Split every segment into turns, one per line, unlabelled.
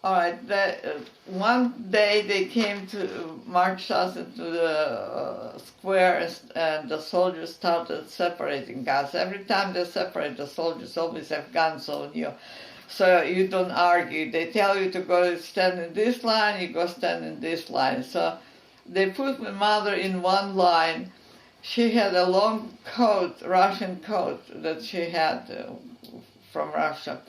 All right. One day they came to march us into the square, and the soldiers started separating us. Every time they separate, the soldiers always have guns on you, so you don't argue. They tell you to go stand in this line, you go stand in this line. So they put my mother in one line. She had a long coat, Russian coat that she had from Russia.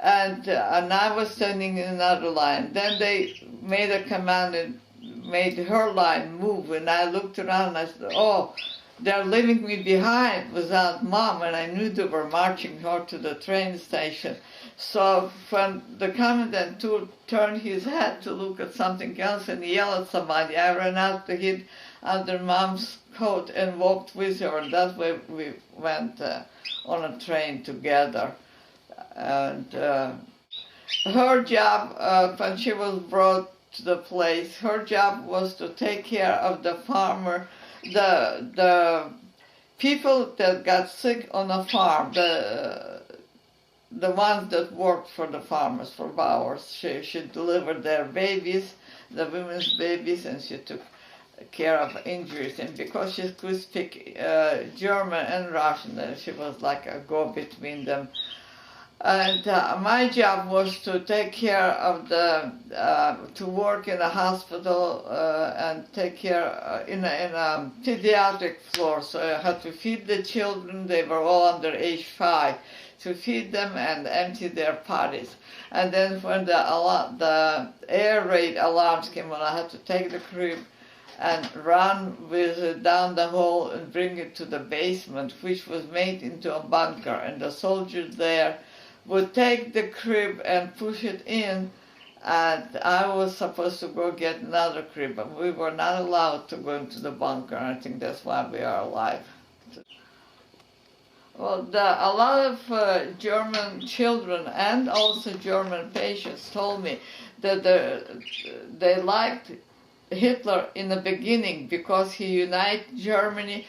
And I was standing in another line. Then they made a command and made her line move. And I looked around and I said, oh, they're leaving me behind without Mom. And I knew they were marching her to the train station. So when the commandant turned his head to look at something else and yelled at somebody, I ran out to hid under Mom's coat and walked with her. And that way we went on a train together. And her job, when she was brought to the place, her job was to take care of the farmer, the people that got sick on a farm, the ones that worked for the farmers, for Bowers. She delivered their babies, the women's babies, and she took care of injuries. And because she could speak German and Russian, she was like a go-between them. And my job was to take care of to work in a hospital and take care in a pediatric floor. So I had to feed the children. They were all under age 5, to feed them and empty their potties. And then when the air raid alarms came on, I had to take the crib and run with it down the hall and bring it to the basement, which was made into a bunker. And the soldiers there would take the crib and push it in, and I was supposed to go get another crib, but we were not allowed to go into the bunker. I think that's why we are alive. Well, a lot of German children and also German patients told me that they liked Hitler in the beginning because he united Germany.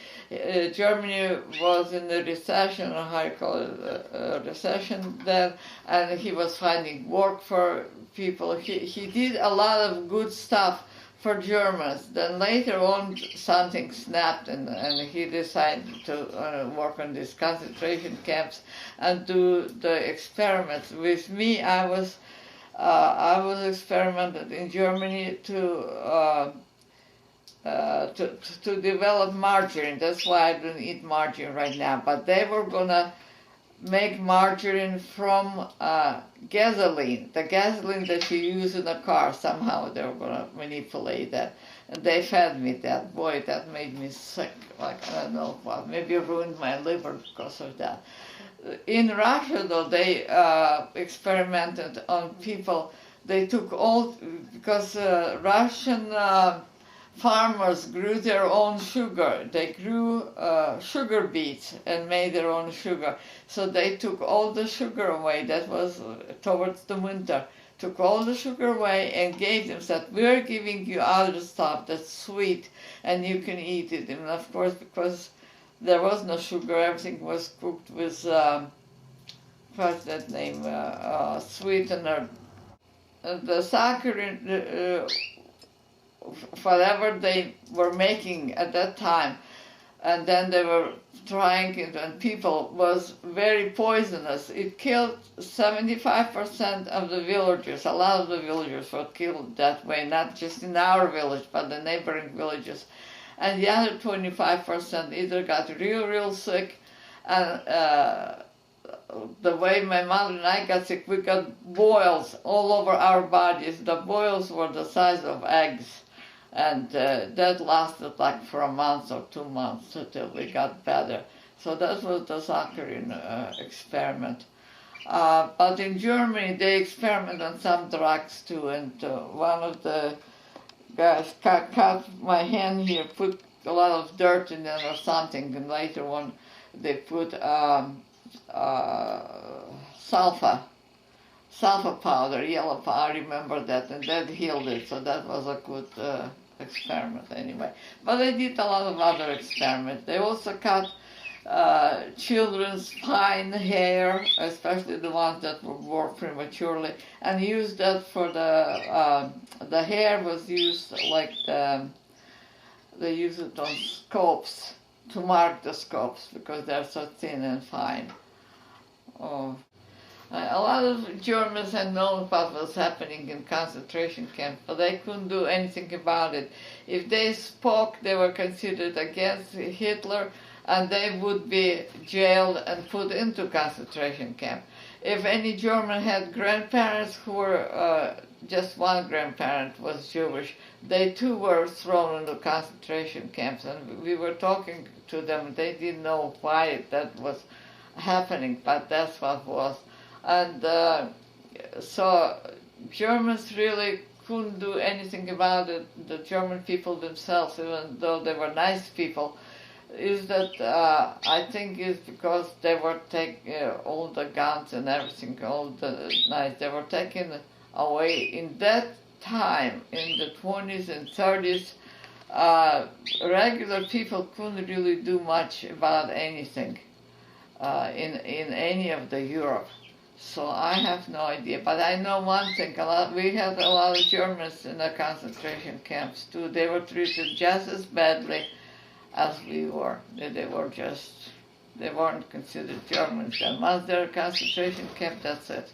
Germany was in the recession, or how you call it, recession then, and he was finding work for people. He did a lot of good stuff for Germans. Then later on something snapped, and he decided to work on these concentration camps and do the experiments. With me, I was experimented in Germany to develop margarine. That's why I don't eat margarine right now. But they were gonna make margarine from gasoline, the gasoline that you use in a car. Somehow they were gonna manipulate that, and they fed me that. Boy, that made me sick. Like, I don't know what. Maybe it ruined my liver because of that. In Russia, though, they experimented on people. They took all, because Russian farmers grew their own sugar. They grew sugar beets and made their own sugar. So they took all the sugar away. That was towards the winter. Took all the sugar away and gave them, said, we're giving you other stuff that's sweet and you can eat it. And of course, because there was no sugar, everything was cooked with, what's that name, sweetener. The saccharin, whatever they were making at that time, and then they were trying it on people, was very poisonous. It killed 75% of the villagers. A lot of the villagers were killed that way, not just in our village, but the neighboring villages. And the other 25% either got real sick, and the way my mother and I got sick, we got boils all over our bodies. The boils were the size of eggs, and that lasted like for a month or 2 months until we got better. So that was the saccharin experiment. But in Germany, they experiment on some drugs too, and one of the guys cut my hand here, put a lot of dirt in it or something, and later on they put sulfur powder, yellow powder, I remember that, and that healed it, so that was a good experiment anyway. But they did a lot of other experiments. They also cut children's fine hair, especially the ones that were born prematurely, and used that for the hair was used like they use it on scalps to mark the scalps because they're so thin and fine. Oh. A lot of Germans had known what was happening in concentration camps, but they couldn't do anything about it. If they spoke, they were considered against Hitler, and they would be jailed and put into concentration camp. If any German had grandparents who were, just one grandparent was Jewish, they too were thrown into concentration camps, and we were talking to them. They didn't know why that was happening, but that's what was. And so Germans really couldn't do anything about it. The German people themselves, even though they were nice people, is that I think is because they were taking all the guns and everything, all the knives, they were taken away. In that time, in the 20s and 30s, regular people couldn't really do much about anything in any of the Europe. So I have no idea, but I know one thing, we had a lot of Germans in the concentration camps too. They were treated just as badly as we were. They weren't considered Germans. And once they're in a concentration camp, that's it.